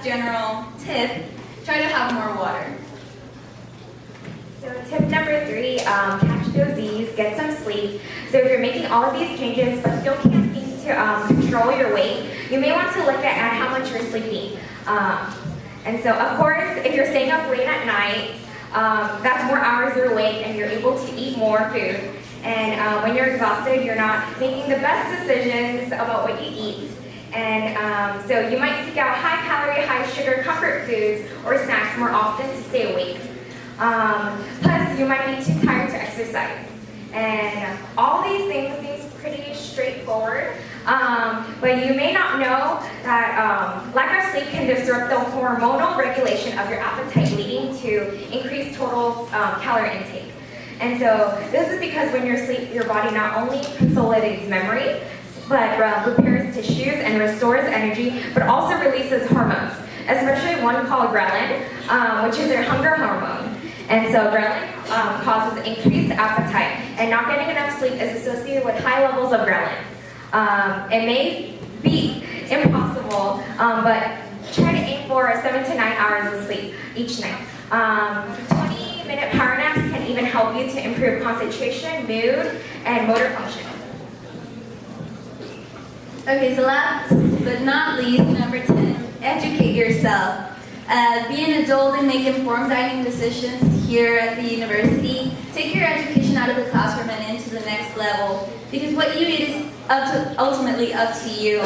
last general tip, try to have more water. So tip number 3, catch those Z's, get some sleep. So if you're making all of these changes but still can't seem to control your weight, you may want to look at how much you're sleeping. And so of course, if you're staying up late at night, that's more hours you're awake and you're able to eat more food. And when you're exhausted, you're not making the best decisions about what you eat. And so you might seek out high calorie, high sugar comfort foods or snacks more often to stay awake. Plus, you might be too tired to exercise. And all these things seem pretty straightforward, but you may not know that lack of sleep can disrupt the hormonal regulation of your appetite, leading to increased total calorie intake. And so this is because when you sleep, your body not only consolidates memory, but repairs tissues and restores energy, but also releases hormones, especially one called ghrelin, which is your hunger hormone. And so ghrelin causes increased appetite, and not getting enough sleep is associated with high levels of ghrelin. It may be impossible, but try to aim for 7 to 9 hours of sleep each night. 20-minute power naps can even help you to improve concentration, mood, and motor function. Okay, so last but not least, number 10, educate yourself. Be an adult and make informed dining decisions here at the university. Take your education out of the classroom and into the next level, because what you eat is ultimately up to you.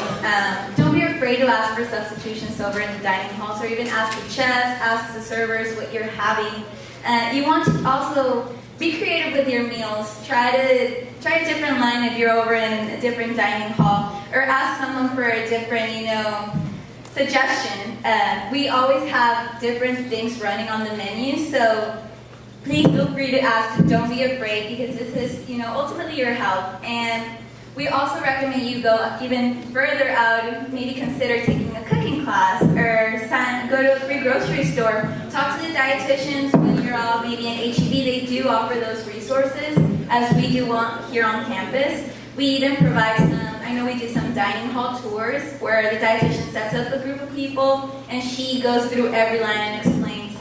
Don't be afraid to ask for substitutions over in the dining halls, or even ask the chefs, ask the servers what you're having. You want to also be creative with your meals. Try a different line if you're over in a different dining hall, or ask someone for a different, suggestion. We always have different things running on the menu, so please feel free to ask. Don't be afraid, because this is, ultimately your health. And we also recommend you go even further out, maybe consider taking a cooking class, or go to a free grocery store. Talk to the dietitians when you're all BB and HEB. They do offer those resources, as we do here on campus. We even provide I know we do some dining hall tours where the dietitian sets up a group of people and she goes through every line and explains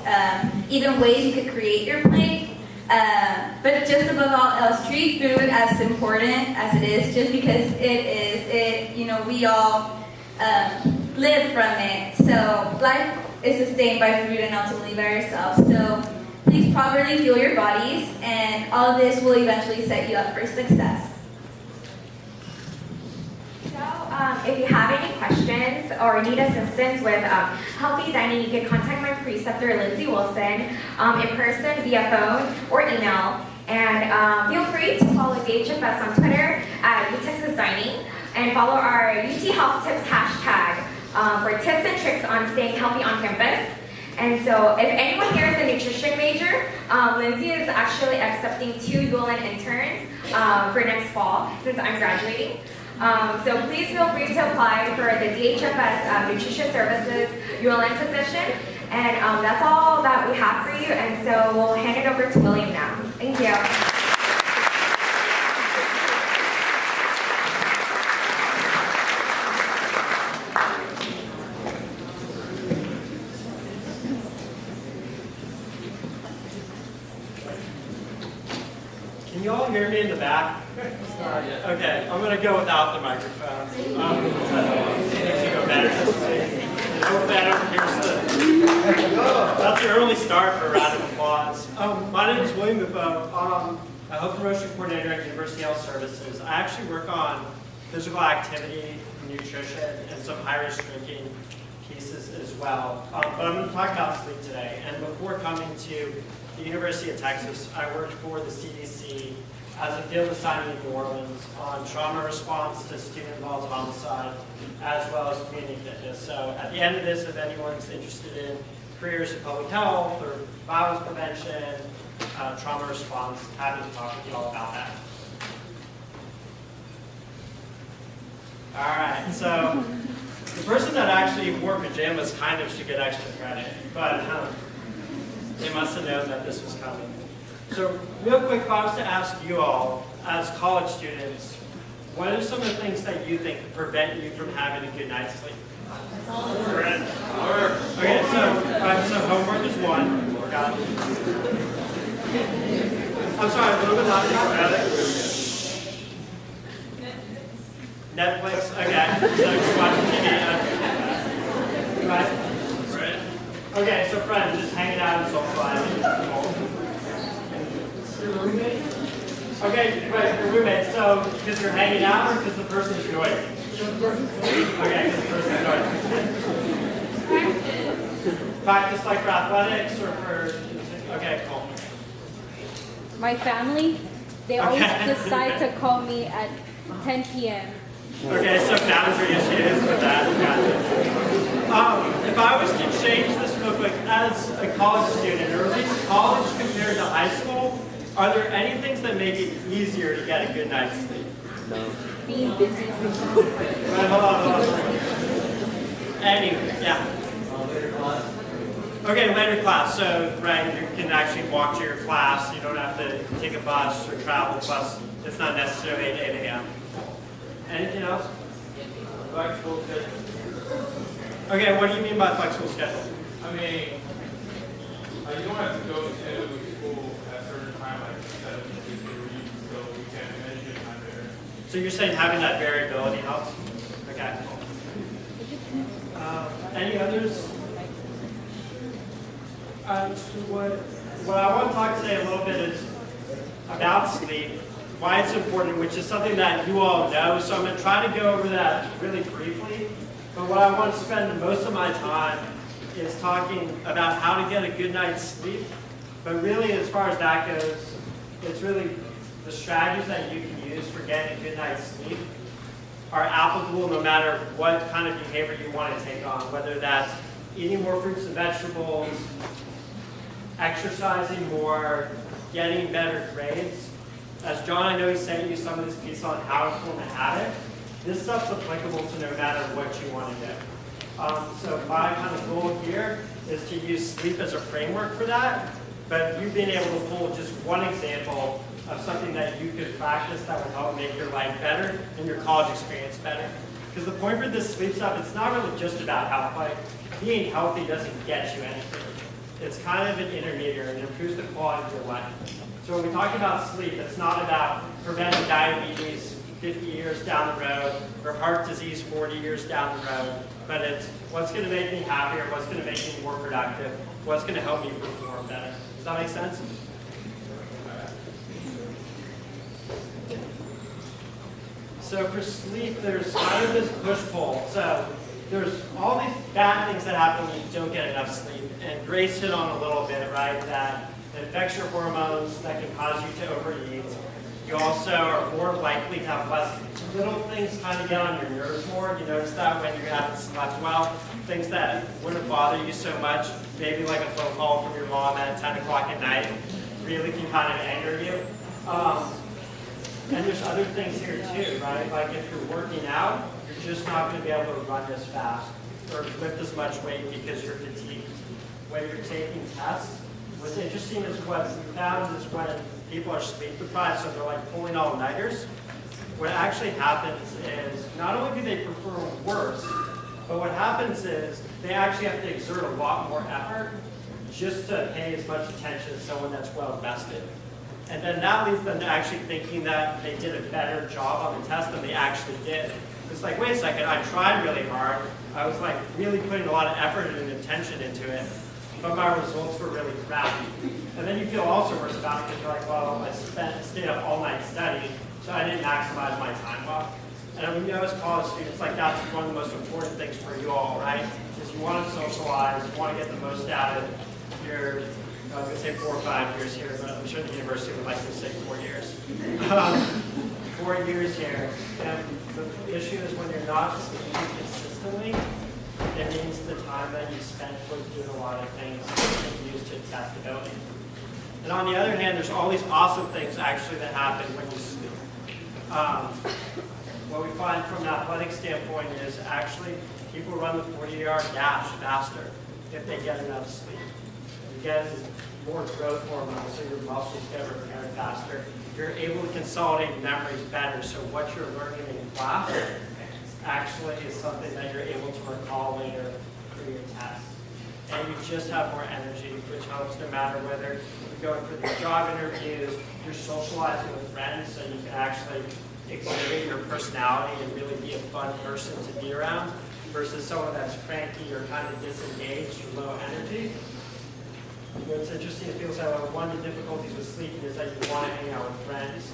even ways you could create your plate. But just above all else, treat food as important as it is, just because we all live from it. So life is sustained by food and ultimately by yourself. So please properly fuel your bodies, and all of this will eventually set you up for success. If you have any questions or need assistance with healthy dining, you can contact my preceptor, Lindsay Wilson, in person, via phone, or email. And feel free to follow DHFS on Twitter at UTexas Dining, and follow our UT Health Tips hashtag for tips and tricks on staying healthy on campus. And so if anyone here is a nutrition major, Lindsay is actually accepting 2 ULN interns for next fall, since I'm graduating. So please feel free to apply for the DHFS Nutrition Services ULN position. And that's all that we have for you. And so we'll hand it over to William now. Thank you. Can you all hear me in the back? Okay, I'm going to go without the microphone. It should go better. Go better. That's an early start for a round of applause. My name is William Buffo. I'm a health promotion coordinator at University Health Services. I actually work on physical activity, nutrition, and some high-risk drinking pieces as well. But I'm going to talk about sleep today. And before coming to the University of Texas, I worked for the CDC as a field assignment in New Orleans on trauma response to student-involved homicide, as well as community fitness. So at the end of this, if anyone's interested in careers in public health or violence prevention, trauma response, happy to talk with you all about that. All right, so the person that actually wore pajamas kind of should get extra credit, but they must have known that this was coming. So real quick, if I was to ask you all, as college students, what are some of the things that you think prevent you from having a good night's sleep? not Netflix, okay. So just watching TV. Right? Okay, so friends, just hanging out and socializing. Your roommate? Okay, right, your roommate. So because you're hanging out or because the person's noisy? Okay, because the person's noisy. Practice like for athletics or for, okay, cool. My family, they always Okay. decide to call me at 10 p.m. Okay, so boundary issues with that. If I was to change this real quick, as a college student, or at least college compared to high school, are there any things that make it easier to get a good night's sleep? Being busy. Right, hold on. Anyway, yeah. Okay, later class. So, right, you can actually walk to your class. You don't have to take a bus or travel. Plus, it's not necessarily at 8 a.m. Anything else? Flexible schedule. Okay, what do you mean by flexible schedule? I mean, you don't have to go to school at a certain time, like 7 to 3, so you can manage your time there. So you're saying having that variability helps? Okay. Any others? So what I want to talk today a little bit is about sleep, why it's important, which is something that you all know. So I'm going to try to go over that really briefly. But what I want to spend most of my time is talking about how to get a good night's sleep. But really, as far as that goes, it's really the strategies that you can use for getting a good night's sleep are applicable no matter what kind of behavior you want to take on, whether that's eating more fruits and vegetables, exercising more, getting better grades. As John, I know he sent you some of this piece on how to form a habit. This stuff's applicable to no matter what you want to do. So my kind of goal here is to use sleep as a framework for that, but you being able to pull just one example of something that you could practice that would help make your life better and your college experience better. Because the point for this sleep stuff, it's not really just about health. Like, being healthy doesn't get you anything. It's kind of an intermediary and improves the quality of your life. So when we talk about sleep, it's not about preventing diabetes 50 years down the road or heart disease 40 years down the road, but it's what's going to make me happier, what's going to make me more productive, what's going to help me perform better. Does that make sense? So for sleep, there's kind of this push-pull. So there's all these bad things that happen when you don't get enough sleep. And Grace hit on a little bit, right? That it affects your hormones, that can cause you to overeat. You also are more likely to have less little things kind of get on your nerves more. You notice that when you haven't slept well, things that wouldn't bother you so much, maybe like a phone call from your mom at 10 o'clock at night, really can kind of anger you. And there's other things here too, right? Like if you're working out, you're just not going to be able to run as fast or lift as much weight because you're fatigued. When you're taking tests, what's interesting is what we found is when people are sleep deprived, so they're like pulling all-nighters, what actually happens is not only do they perform worse, but what happens is they actually have to exert a lot more effort just to pay as much attention as someone that's well invested. And then that leads them to actually thinking that they did a better job on the test than they actually did. It's like, wait a second, I tried really hard. I was like really putting a lot of effort and attention into it, but my results were really crappy. And then you feel also worse about it because you're like, well, I stayed up all night studying, so I didn't maximize my time well. And we know as college students, like that's one of the most important things for you all, right? Is you want to socialize, you want to get the most out of your, I was going to say 4 or 5 years here, but I'm sure the university would like to say 4 years. 4 years here. And the issue is when you're not sleeping consistently, it means the time that you spent was doing a lot of things that you use to test ability. And on the other hand, there's all these awesome things actually that happen when you sleep. What we find from an athletic standpoint is actually people run the 40-yard dash faster if they get enough sleep. You get more growth hormones, so your muscles get repaired faster. You're able to consolidate memories better, so what you're learning in class actually is something that you're able to recall later for your tests. and you just have more energy, which helps no matter whether you're going for these job interviews, you're socializing with friends, so you can actually exhibit your personality and really be a fun person to be around, versus someone that's cranky or kind of disengaged or low energy. It's interesting, it feels like one of the difficulties with sleeping is that you want to hang out with friends,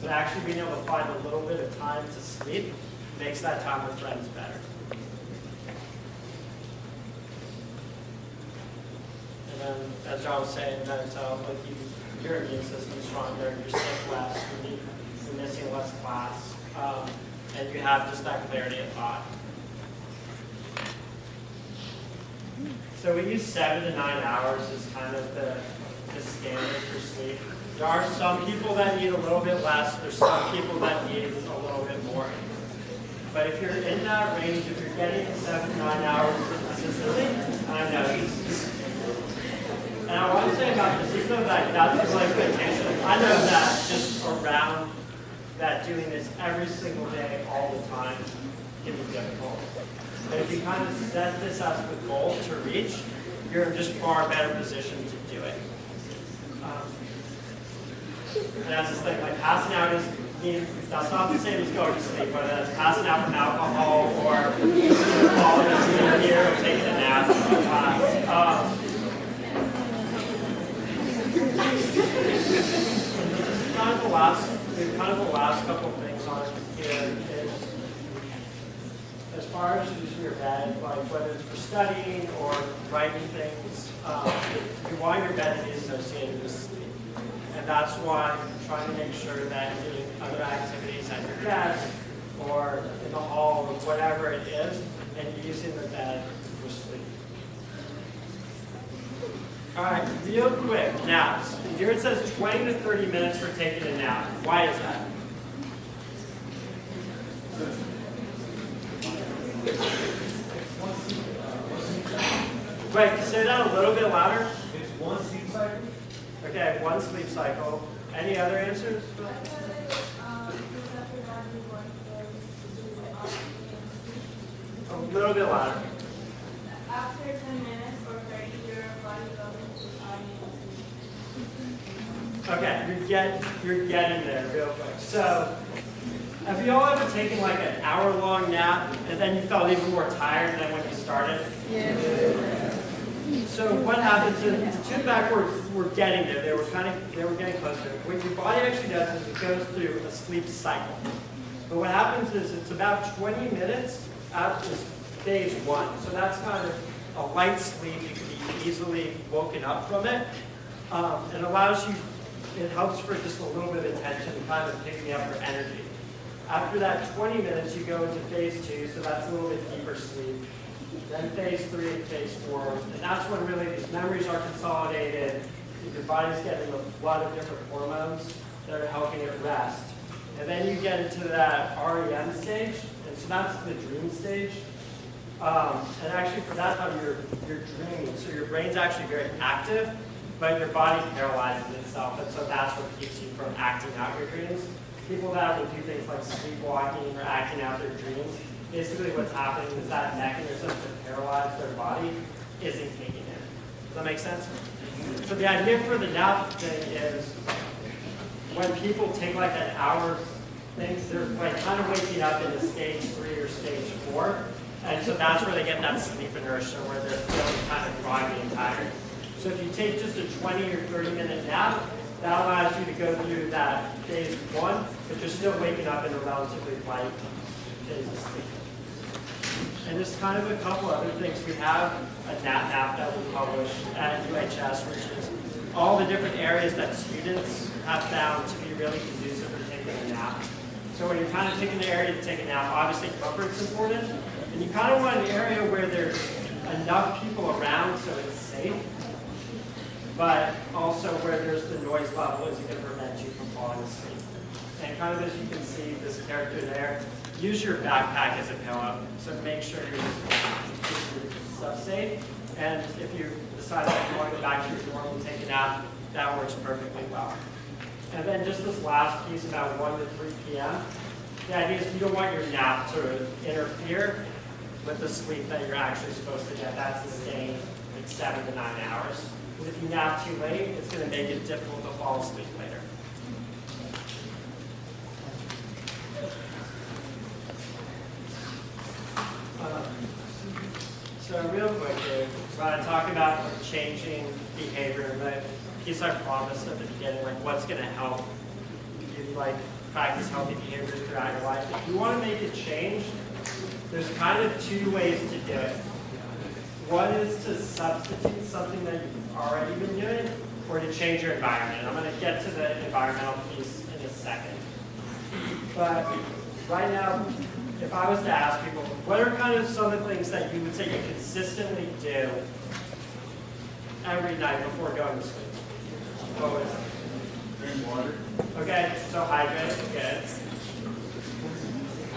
but actually being able to find a little bit of time to sleep makes that time with friends better. And then, as John was saying, like your immune system's stronger, you're sick less, you're missing less class, and you have just that clarity of thought. So we use 7 to 9 hours as kind of the standard for sleep. There are some people that need a little bit less. There's some people that need a little bit more. But if you're in that range, if you're getting 7 to 9 hours consistently, I know. And I want to say about this, even though that's the expectation, I know that just around that doing this every single day, all the time, can be difficult. But if you kind of set this as the goal to reach, you're in just far better position to do it. And that's this thing, like passing out that's not the same as going to sleep, whether that's passing out from alcohol or falling asleep here or taking a nap. Kind of the last couple of things on here is, as far as using your bed, like whether it's for studying or writing things, you want your bed to be associated with sleep. And that's why I'm trying to make sure that you're doing other activities at your desk or in the hall or whatever it is, and you're using the bed for sleep. All right, real quick, naps. Here it says 20 to 30 minutes for taking a nap. Why is that? Wait, say that a little bit louder. It's one sleep cycle? Okay, one sleep cycle. Any other answers? A little bit louder. After 10 minutes or 30, your body goes into Okay, you're getting there real quick. So, have you all ever taken like an hour-long nap and then you felt even more tired than when you started? Yeah. So what happens is, to the back, we're getting there. They were getting closer. What your body actually does is it goes through a sleep cycle. But what happens is it's about 20 minutes after stage 1. So that's kind of a light sleep. You can be easily woken up from it. It allows you, it helps for just a little bit of attention, kind of picking up your energy. After that 20 minutes, you go into phase 2, so that's a little bit deeper sleep. Then phase 3 and phase 4, and that's when really these memories are consolidated. Your body's getting a flood of different hormones that are helping it rest. And then you get into that REM stage, and so that's the dream stage. And actually for that time, you're dreaming, so your brain's actually very active, but your body paralyzes itself, and so that's what keeps you from acting out your dreams. People that will do things like sleepwalking or acting out their dreams, basically what's happening is that mechanism to paralyze their body isn't kicking in. Does that make sense? So the idea for the nap thing is when people take like an hour thing, they're like kind of waking up into stage 3 or stage 4. And so that's where they get that sleep inertia where they're feeling kind of groggy and tired. So if you take just a 20 or 30-minute nap, that allows you to go through that phase 1, but you're still waking up in a relatively light phase of sleep. And just kind of a couple other things. We have a nap app that we publish at UHS, which is all the different areas that students have found to be really conducive for taking a nap. So when you're kind of picking an area to take a nap, obviously comfort's important. And you kind of want an area where there's enough people around so it's safe, but also where there's the noise level is going to prevent you from falling asleep. And kind of as you can see, this character there, use your backpack as a pillow. So make sure you're just keeping your stuff safe. And if you decide that you want to go back to your dorm and take a nap, that works perfectly well. And then just this last piece about 1 to 3 p.m. The idea is you don't want your nap to interfere with the sleep that you're actually supposed to get. That's the staying 7 to 9 hours. Because if you nap too late, it's going to make it difficult to fall asleep later. So real quickly, we're going to talk about changing behavior, but piece I promised at the beginning, like what's going to help you like practice healthy behaviors throughout your life. If you want to make a change, there's kind of two ways to do it. One is to substitute something that you've already been doing, or to change your environment. I'm going to get to the environmental piece in a second. But right now, if I was to ask people, what are kind of some of the things that you would say you consistently do every night before going to sleep? What was it? Drink water. Okay, so hydrate, good.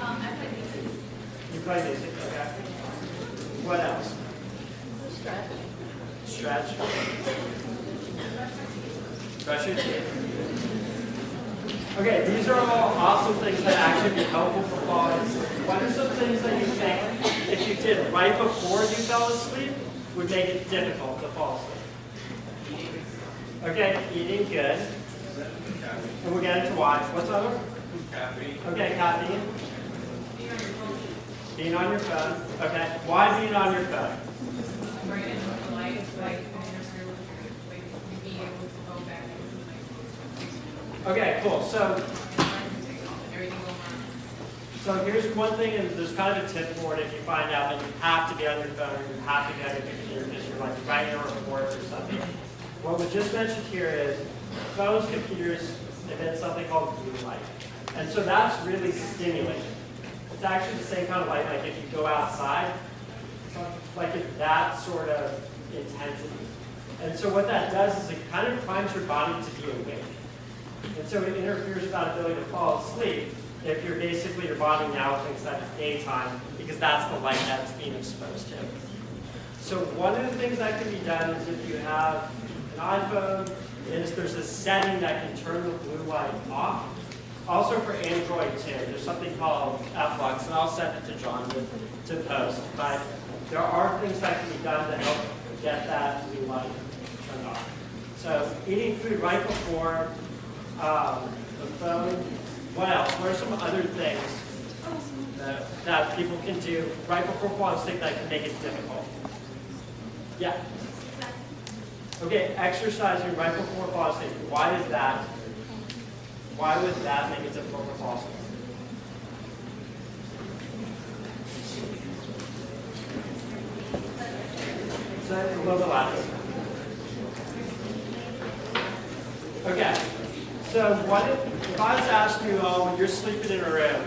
I play music. You play music, okay. What else? Stretch. Brush your teeth. Okay, these are all awesome things that actually be helpful for falling asleep. What are some things that you think, if you did right before you fell asleep, would make it difficult to fall asleep? Okay, eating, good. And we'll get into why. What's over? Caffeine. Okay, caffeine. Being on your phone. Okay, why being on your phone? Right into the light, like, be able to go back into Okay, cool. So everything going on. So here's one thing, and there's kind of a tip for it if you find out that you have to be on your phone or you have to be on your computer because you're like writing a report or something. What we just mentioned here is phones, computers emit something called blue light. And so that's really stimulating. It's actually the same kind of light like if you go outside, like it's that sort of intensity. And so what that does is it kind of primes your body to be awake. And so it interferes with that ability to fall asleep if you're basically, your body now thinks that it's daytime because that's the light that's being exposed to. So one of the things that can be done is if you have an iPhone, is there's a setting that can turn the blue light off. Also for Android too, there's something called Flux, and I'll send it to John to post. But there are things that can be done to help get that blue light turned off. So eating food right before the phone. What else? What are some other things that people can do right before falling asleep that can make it difficult? Yeah. Okay, exercising right before falling asleep. Why is that? Why would that make it difficult to fall asleep? So a little bit louder. Okay. So what if I was to ask you, when you're sleeping in a room,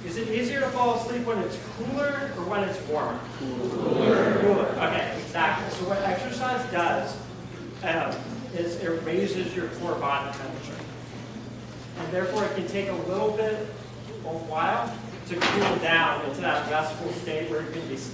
is it easier to fall asleep when it's cooler or when it's warmer? Cooler. Okay, exactly. So what exercise does is it raises your core body temperature. And therefore it can take a while to cool down into that restful state where you can be sleeping.